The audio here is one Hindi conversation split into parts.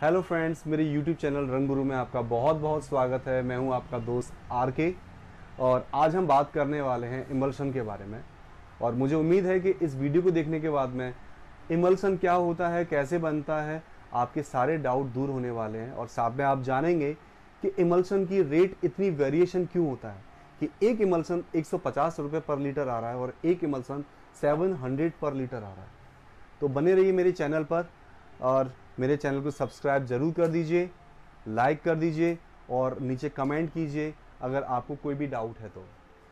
हेलो फ्रेंड्स, मेरे यूट्यूब चैनल रंग गुरु में आपका बहुत बहुत स्वागत है। मैं हूं आपका दोस्त आर के और आज हम बात करने वाले हैं इमल्शन के बारे में। और मुझे उम्मीद है कि इस वीडियो को देखने के बाद में इमल्शन क्या होता है, कैसे बनता है, आपके सारे डाउट दूर होने वाले हैं। और साथ में आप जानेंगे कि इमल्शन की रेट इतनी वेरिएशन क्यों होता है कि एक इमल्शन 150 रुपये पर लीटर आ रहा है और एक इमल्शन 700 पर लीटर आ रहा है। तो बने रहिए मेरे चैनल पर और मेरे चैनल को सब्सक्राइब ज़रूर कर दीजिए, लाइक कर दीजिए और नीचे कमेंट कीजिए अगर आपको कोई भी डाउट है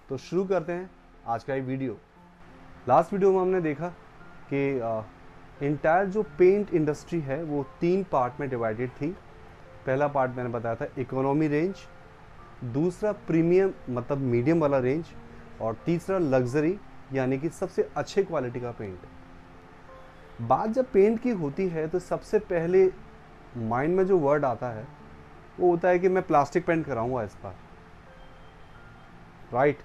तो शुरू करते हैं आज का ये वीडियो। लास्ट वीडियो में हमने देखा कि इंटायर जो पेंट इंडस्ट्री है वो 3 पार्ट में डिवाइडेड थी। पहला पार्ट मैंने बताया था इकोनॉमी रेंज, दूसरा प्रीमियम मतलब मीडियम वाला रेंज और तीसरा लग्जरी यानी कि सबसे अच्छे क्वालिटी का पेंट। बात जब पेंट की होती है तो सबसे पहले माइंड में जो वर्ड आता है वो होता है कि मैं प्लास्टिक पेंट कराऊंगा इस बार, राइट।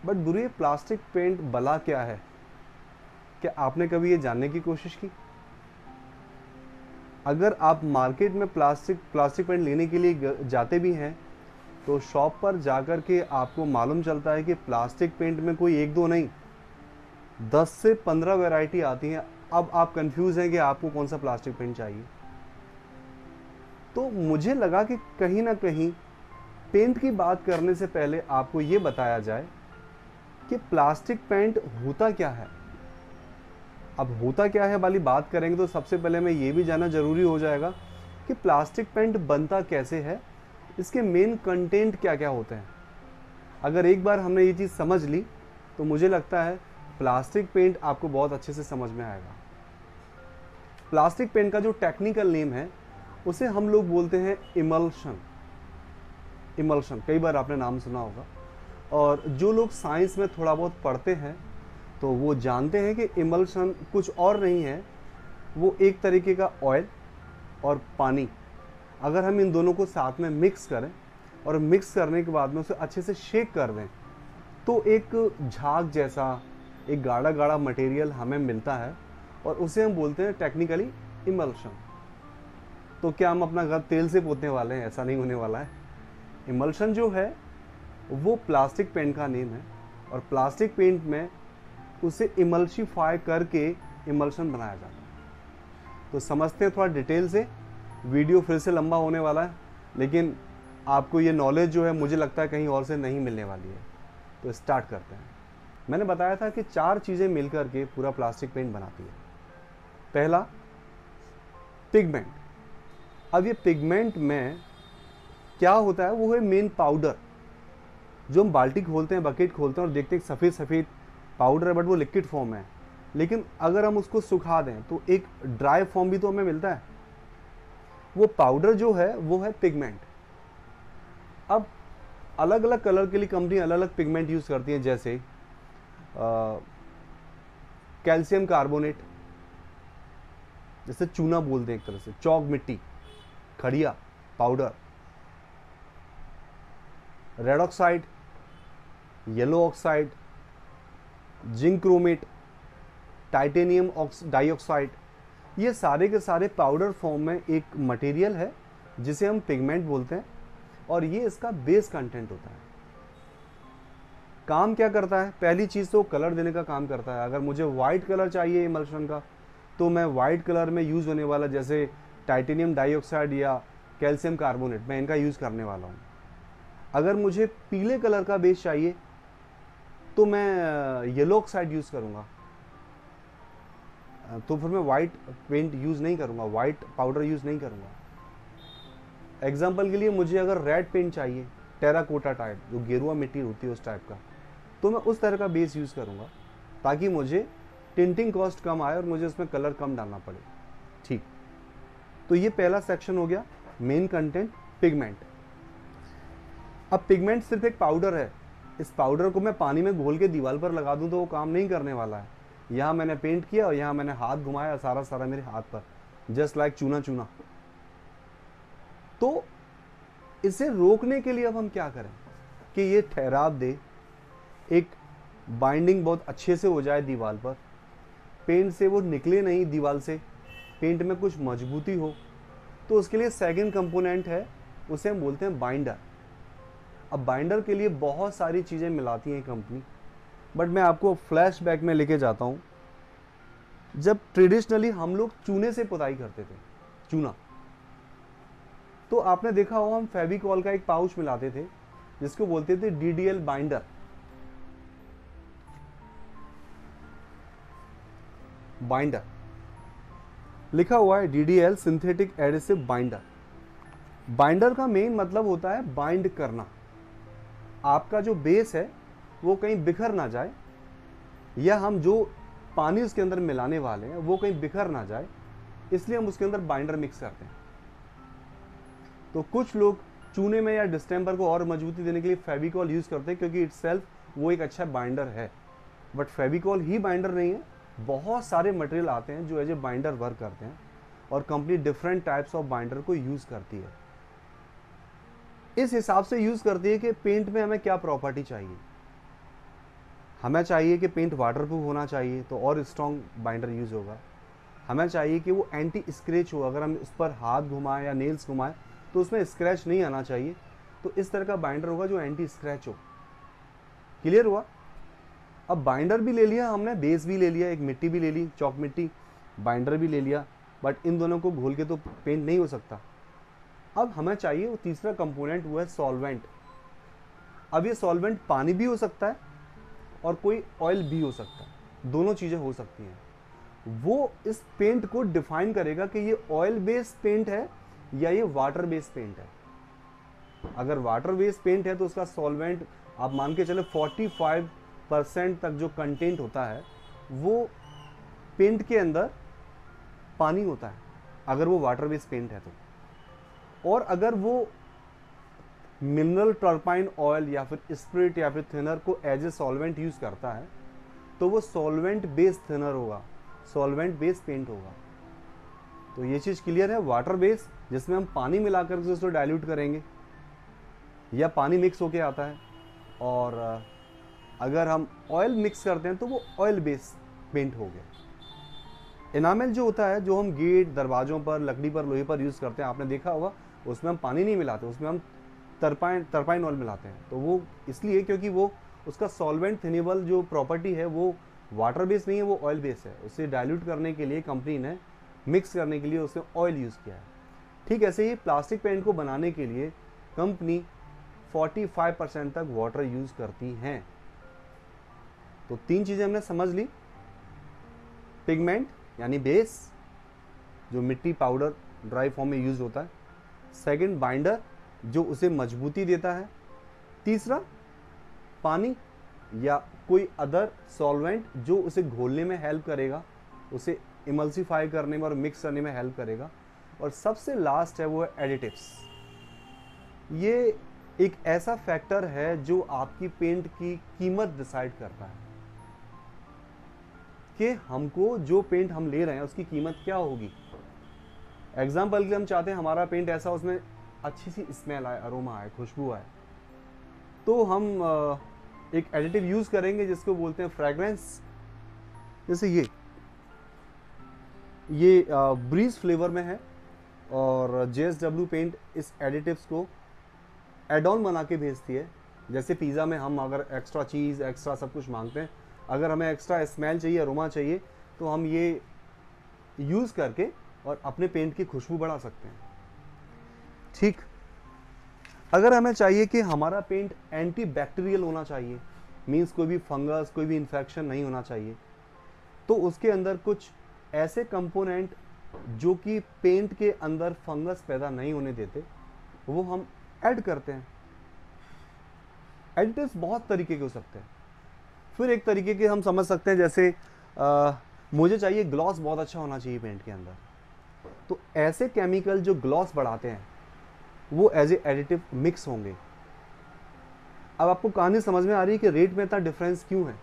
बट गुरु, ये प्लास्टिक पेंट भला क्या है? क्या आपने कभी ये जानने की कोशिश की? अगर आप मार्केट में प्लास्टिक पेंट लेने के लिए जाते भी हैं तो शॉप पर जाकर के आपको मालूम चलता है कि प्लास्टिक पेंट में कोई एक दो नहीं, 10 से 15 वैरायटी आती हैं। अब आप कंफ्यूज हैं कि आपको कौन सा प्लास्टिक पेंट चाहिए। तो मुझे लगा कि कहीं ना कहीं पेंट की बात करने से पहले आपको ये बताया जाए कि प्लास्टिक पेंट होता क्या है। अब होता क्या है वाली बात करेंगे तो सबसे पहले मैं ये भी जानना जरूरी हो जाएगा कि प्लास्टिक पेंट बनता कैसे है, इसके मेन कंटेंट क्या क्या होते हैं। अगर एक बार हमने ये चीज़ समझ ली तो मुझे लगता है प्लास्टिक पेंट आपको बहुत अच्छे से समझ में आएगा। प्लास्टिक पेंट का जो टेक्निकल नेम है उसे हम लोग बोलते हैं इमल्शन। इमल्शन कई बार आपने नाम सुना होगा और जो लोग साइंस में थोड़ा बहुत पढ़ते हैं तो वो जानते हैं कि इमल्शन कुछ और नहीं है, वो एक तरीके का ऑयल और पानी, अगर हम इन दोनों को साथ में मिक्स करें और मिक्स करने के बाद में उसे अच्छे से शेक कर दें तो एक झाग जैसा एक गाढ़ा गाढ़ा मटेरियल हमें मिलता है और उसे हम बोलते हैं टेक्निकली इमल्शन। तो क्या हम अपना घर तेल से पोतने वाले हैं? ऐसा नहीं होने वाला है। इमल्शन जो है वो प्लास्टिक पेंट का नेम है और प्लास्टिक पेंट में उसे इमल्सिफाई करके इमल्शन बनाया जाता है। तो समझते हैं थोड़ा डिटेल से। वीडियो फिर से लंबा होने वाला है लेकिन आपको ये नॉलेज जो है मुझे लगता है कहीं और से नहीं मिलने वाली है। तो स्टार्ट करते हैं। मैंने बताया था कि 4 चीज़ें मिलकर के पूरा प्लास्टिक पेंट बनाती है। पहला पिगमेंट। अब ये पिगमेंट में क्या होता है, वो है मेन पाउडर। जो हम बाल्टी खोलते हैं, बकेट खोलते हैं और देखते हैं सफ़ेद सफ़ेद पाउडर है बट वो लिक्विड फॉर्म है। लेकिन अगर हम उसको सुखा दें तो एक ड्राई फॉर्म भी तो हमें मिलता है। वो पाउडर जो है वो है पिगमेंट। अब अलग अलग कलर के लिए कंपनी अलग अलग पिगमेंट यूज़ करती हैं, जैसे कैल्शियम कार्बोनेट, जैसे चूना बोलते हैं एक तरह से, चौक मिट्टी, खड़िया powder, red oxide, yellow oxide, zinc chromate, titanium dioxide, ये सारे के सारे पाउडर फॉर्म में एक मटेरियल है जिसे हम पिगमेंट बोलते हैं और ये इसका बेस कंटेंट होता है। काम क्या करता है? पहली चीज़ तो कलर देने का काम करता है। अगर मुझे वाइट कलर चाहिए इमल्शन का तो मैं वाइट कलर में यूज़ होने वाला जैसे टाइटेनियम डाइऑक्साइड या कैल्शियम कार्बोनेट, मैं इनका यूज़ करने वाला हूँ। अगर मुझे पीले कलर का बेस चाहिए तो मैं येलो ऑक्साइड यूज़ करूँगा। तो फिर मैं वाइट पेंट यूज़ नहीं करूँगा, वाइट पाउडर यूज़ नहीं करूँगा। एग्जाम्पल के लिए मुझे अगर रेड पेंट चाहिए, टेराकोटा टाइप, जो गेरुआ मिट्टी होती है उस टाइप का, तो मैं उस तरह का बेस यूज़ करूँगा ताकि मुझे टिंटिंग कॉस्ट कम आए और मुझे उसमें कलर कम डालना पड़े। ठीक, तो ये पहला सेक्शन हो गया, मेन कंटेंट पिगमेंट। अब पिगमेंट सिर्फ एक पाउडर है। इस पाउडर को मैं पानी में घोल के दीवार पर लगा दूं तो वो काम नहीं करने वाला है। यहाँ मैंने पेंट किया और यहाँ मैंने हाथ घुमाया, सारा सारा मेरे हाथ पर, जस्ट लाइक चूना चूना। तो इसे रोकने के लिए अब हम क्या करें कि ये ठहराव दे, एक बाइंडिंग बहुत अच्छे से हो जाए दीवार पर, पेंट से वो निकले नहीं दीवार से, पेंट में कुछ मजबूती हो, तो उसके लिए सेकंड कंपोनेंट है, उसे हम बोलते हैं बाइंडर। अब बाइंडर के लिए बहुत सारी चीज़ें मिलाती हैं कंपनी, बट मैं आपको फ्लैशबैक में लेके जाता हूँ। जब ट्रेडिशनली हम लोग चूने से पुताई करते थे, चूना, तो आपने देखा होगा हम फेविकॉल का एक पाउच मिलाते थे जिसको बोलते थे डीडीएल बाइंडर। बाइंडर लिखा हुआ है DDL, synthetic adhesive binder. Binder का मेन मतलब होता है बाइंड करना। आपका जो बेस है वो कहीं बिखर ना जाए, या हम जो पानी उसके अंदर मिलाने वाले हैं वो कहीं बिखर ना जाए, इसलिए हम उसके अंदर बाइंडर मिक्स करते हैं। तो कुछ लोग चूने में या डिस्टेंपर को और मजबूती देने के लिए फेविकॉल यूज करते हैं, क्योंकि इटसेल्फ वो एक अच्छा बाइंडर है। बट फेविकॉल ही बाइंडर नहीं है, बहुत सारे मटेरियल आते हैं जो एज ए बाइंडर वर्क करते हैं, और company different types of binder को यूज करती है। इस हिसाब से यूज करती है कि पेंट में हमें क्या प्रॉपर्टी चाहिए। हमें चाहिए कि पेंट वाटरप्रूफ होना चाहिए, तो और स्ट्रॉन्ग बाइंडर यूज होगा। हमें चाहिए कि वो एंटी स्क्रैच हो, अगर हम उस पर हाथ घुमाएं या नेल्स घुमाएं तो उसमें स्क्रैच नहीं आना चाहिए, तो इस तरह का बाइंडर होगा जो एंटी स्क्रैच हो। क्लियर हुआ? अब बाइंडर भी ले लिया हमने, बेस भी ले लिया, एक मिट्टी भी ले ली, चौक मिट्टी, बाइंडर भी ले लिया, बट इन दोनों को घोल के तो पेंट नहीं हो सकता। अब हमें चाहिए वो तीसरा कंपोनेंट, वो है सॉल्वेंट। अब ये सॉल्वेंट पानी भी हो सकता है और कोई ऑयल भी हो सकता है, दोनों चीज़ें हो सकती हैं। वो इस पेंट को डिफाइन करेगा कि ये ऑयल बेस्ड पेंट है या ये वाटर बेस्ड पेंट है। अगर वाटर बेस्ड पेंट है तो उसका सॉल्वेंट आप मान के चले 45% तक जो कंटेंट होता है वो पेंट के अंदर पानी होता है, अगर वो वाटर बेस्ड पेंट है तो। और अगर वो मिनरल टर्पाइन ऑयल या फिर स्पिरिट या फिर थिनर को एज ए सॉल्वेंट यूज करता है तो वो सॉल्वेंट बेस्ड थिनर होगा, सॉल्वेंट बेस्ड पेंट होगा। तो ये चीज़ क्लियर है। वाटर बेस जिसमें हम पानी मिलाकर उसको डाइल्यूट करेंगे या पानी मिक्स होके आता है, और अगर हम ऑयल मिक्स करते हैं तो वो ऑयल बेस्ड पेंट हो गया। इनामेल जो होता है, जो हम गेट, दरवाजों पर, लकड़ी पर, लोहे पर यूज़ करते हैं, आपने देखा होगा उसमें हम पानी नहीं मिलाते, उसमें हम टर्पाइन ऑयल मिलाते हैं। तो वो इसलिए क्योंकि वो उसका सॉल्वेंट थिनेबल जो प्रॉपर्टी है वो वाटर बेस्ड नहीं है, वो ऑयल बेस्ड है। उसे डाइल्यूट करने के लिए कंपनी ने, मिक्स करने के लिए उसने ऑयल यूज़ किया है। ठीक ऐसे ही प्लास्टिक पेंट को बनाने के लिए कंपनी 45% तक वाटर यूज़ करती हैं। तो तीन चीज़ें हमने समझ ली। पिगमेंट यानी बेस, जो मिट्टी पाउडर ड्राई फॉर्म में यूज होता है। सेकंड बाइंडर, जो उसे मजबूती देता है। तीसरा पानी या कोई अदर सॉल्वेंट जो उसे घोलने में हेल्प करेगा, उसे इमल्सिफाई करने में और मिक्स करने में हेल्प करेगा। और सबसे लास्ट है वो है एडिटिव्स। ये एक ऐसा फैक्टर है जो आपकी पेंट की कीमत डिसाइड करता है कि हमको जो पेंट हम ले रहे हैं उसकी कीमत क्या होगी। एग्जाम्पल के लिए हम चाहते हैं हमारा पेंट ऐसा, उसमें अच्छी सी स्मेल आए, अरोमा आए, खुशबू आए, तो हम एक एडिटिव यूज करेंगे जिसको बोलते हैं फ्रेग्रेंस। जैसे ये ब्रीज फ्लेवर में है, और JSW पेंट इस एडिटिव्स को एड ऑन बना के भेजती है। जैसे पिज़्ज़ा में हम अगर एक्स्ट्रा चीज़, एक्स्ट्रा सब कुछ मांगते हैं, अगर हमें एक्स्ट्रा स्मेल चाहिए, अरोमा चाहिए, तो हम ये यूज़ करके और अपने पेंट की खुशबू बढ़ा सकते हैं। ठीक, अगर हमें चाहिए कि हमारा पेंट एंटी बैक्टीरियल होना चाहिए, मीन्स कोई भी फंगस, कोई भी इन्फेक्शन नहीं होना चाहिए, तो उसके अंदर कुछ ऐसे कंपोनेंट जो कि पेंट के अंदर फंगस पैदा नहीं होने देते, वो हम ऐड करते हैं। एडिटिव्स बहुत तरीके के हो सकते हैं। फिर एक तरीके के हम समझ सकते हैं, जैसे मुझे चाहिए ग्लॉस बहुत अच्छा होना चाहिए पेंट के अंदर, तो ऐसे केमिकल जो ग्लॉस बढ़ाते हैं वो एज ए एडिटिव मिक्स होंगे। अब आपको कहानी समझ में आ रही है कि रेट में इतना डिफरेंस क्यों है।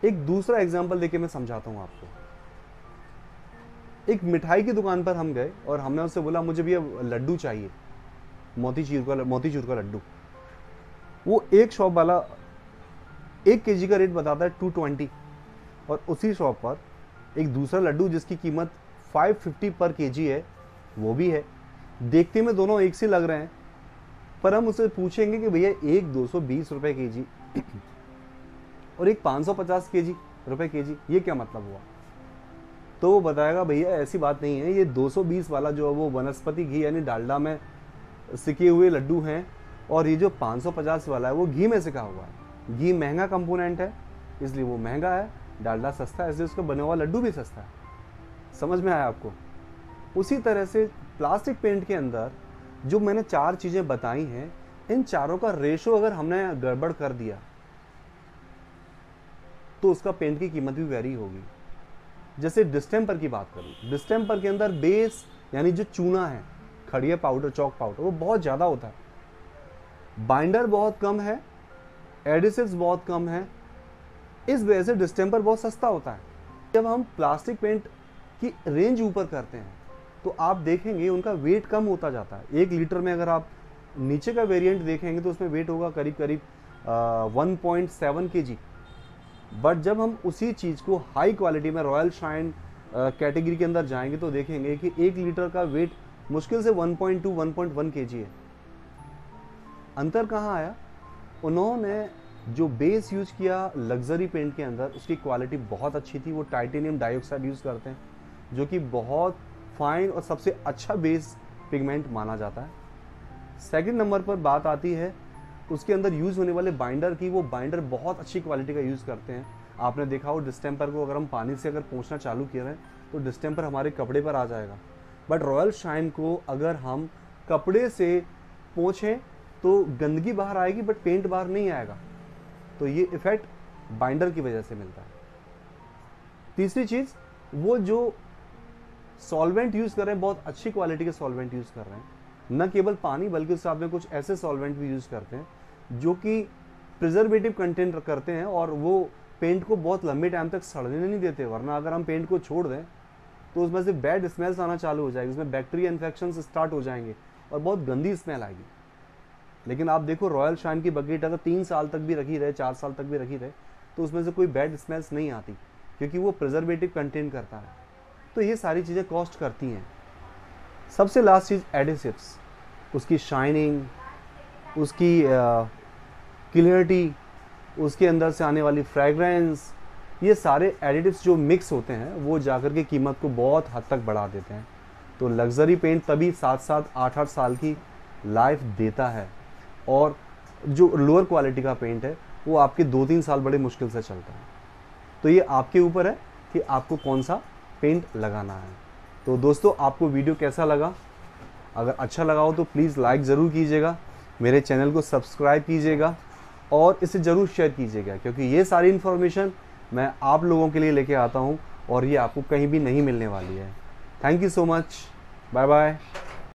एक दूसरा एग्जांपल देके मैं समझाता हूं आपको। एक मिठाई की दुकान पर हम गए और हमने उससे बोला मुझे भी अब लड्डू चाहिए, मोतीचूर का लड्डू। वो एक शॉप वाला 1 kg का रेट बताता है 220, और उसी शॉप पर एक दूसरा लड्डू जिसकी कीमत 550 पर kg है, वो भी है, देखते में दोनों एक से लग रहे हैं, पर हम उसे पूछेंगे कि भैया एक 220 रुपए केजी और एक 550 रुपए केजी, ये क्या मतलब हुआ? तो वो बताएगा भैया ऐसी बात नहीं है, ये 220 वाला जो है वो वनस्पति घी यानी डालडा में सिके हुए लड्डू हैं, और ये जो 550 वाला है वो घी में सिका हुआ है। घी महंगा कंपोनेंट है इसलिए वो महंगा है, डालडा सस्ता है इसलिए उसका बना हुआ लड्डू भी सस्ता है। समझ में आया आपको? उसी तरह से प्लास्टिक पेंट के अंदर जो मैंने 4 चीज़ें बताई हैं, इन चारों का रेशो अगर हमने गड़बड़ कर दिया तो उसका पेंट की कीमत भी वेरी होगी। जैसे डिस्टेम्पर की बात करूँ, डिस्टेम्पर के अंदर बेस यानी जो चूना है, खड़िया पाउडर, चौक पाउडर, वो बहुत ज़्यादा होता है, बाइंडर बहुत कम है, एडिसिव्स बहुत कम है, इस वजह से डिस्टेम्पर बहुत सस्ता होता है। जब हम प्लास्टिक पेंट की रेंज ऊपर करते हैं तो आप देखेंगे उनका वेट कम होता जाता है। 1 लीटर में अगर आप नीचे का वेरिएंट देखेंगे तो उसमें वेट होगा करीब करीब 1.7 kg। बट जब हम उसी चीज़ को हाई क्वालिटी में रॉयल शाइन कैटेगरी के अंदर जाएंगे तो देखेंगे कि 1 लीटर का वेट मुश्किल से 1.2-1.1 kg है। अंतर कहाँ आया? उन्होंने जो बेस यूज किया लग्जरी पेंट के अंदर, उसकी क्वालिटी बहुत अच्छी थी। वो टाइटेनियम डाइऑक्साइड यूज़ करते हैं जो कि बहुत फाइन और सबसे अच्छा बेस पिगमेंट माना जाता है। सेकंड नंबर पर बात आती है उसके अंदर यूज़ होने वाले बाइंडर की। वो बाइंडर बहुत अच्छी क्वालिटी का यूज़ करते हैं। आपने देखा हो डिस्टेम्पर को अगर हम पानी से अगर पोंछना चालू किए रहे तो डिस्टेम्पर हमारे कपड़े पर आ जाएगा, बट रॉयल शाइन को अगर हम कपड़े से पोंछें तो गंदगी बाहर आएगी बट पेंट बाहर नहीं आएगा। तो ये इफेक्ट बाइंडर की वजह से मिलता है। तीसरी चीज़, वो जो सॉल्वेंट यूज़ कर रहे हैं बहुत अच्छी क्वालिटी के सॉल्वेंट यूज़ कर रहे हैं, न केवल पानी बल्कि उसके साथ में कुछ ऐसे सॉल्वेंट भी यूज़ करते हैं जो कि प्रिजर्वेटिव कंटेंट करते हैं और वो पेंट को बहुत लंबे टाइम तक सड़ने नहीं देते। वरना अगर हम पेंट को छोड़ दें तो उसमें से बैड स्मेल्स आना चालू हो जाएगी, उसमें बैक्टीरिया इन्फेक्शन स्टार्ट हो जाएंगे और बहुत गंदी स्मेल आएगी। लेकिन आप देखो रॉयल शाइन की बकेट अगर 3 साल तक भी रखी रहे, 4 साल तक भी रखी रहे, तो उसमें से कोई बैड स्मेल्स नहीं आती क्योंकि वो प्रिजर्वेटिव कंटेंट करता है। तो ये सारी चीज़ें कॉस्ट करती हैं। सबसे लास्ट चीज़ एडिसिव्स, उसकी शाइनिंग, उसकी क्लियरिटी, उसके अंदर से आने वाली फ्रेगरेंस, ये सारे एडिटिव्स जो मिक्स होते हैं वो जाकर के कीमत को बहुत हद तक बढ़ा देते हैं। तो लग्जरी पेंट तभी 7-7, 8-8 साल की लाइफ देता है और जो लोअर क्वालिटी का पेंट है वो आपके 2-3 साल बड़े मुश्किल से चलता है। तो ये आपके ऊपर है कि आपको कौन सा पेंट लगाना है। तो दोस्तों आपको वीडियो कैसा लगा? अगर अच्छा लगा हो तो प्लीज़ लाइक ज़रूर कीजिएगा, मेरे चैनल को सब्सक्राइब कीजिएगा और इसे ज़रूर शेयर कीजिएगा क्योंकि ये सारी इन्फॉर्मेशन मैं आप लोगों के लिए लेके आता हूँ और ये आपको कहीं भी नहीं मिलने वाली है। Thank you so much, bye bye.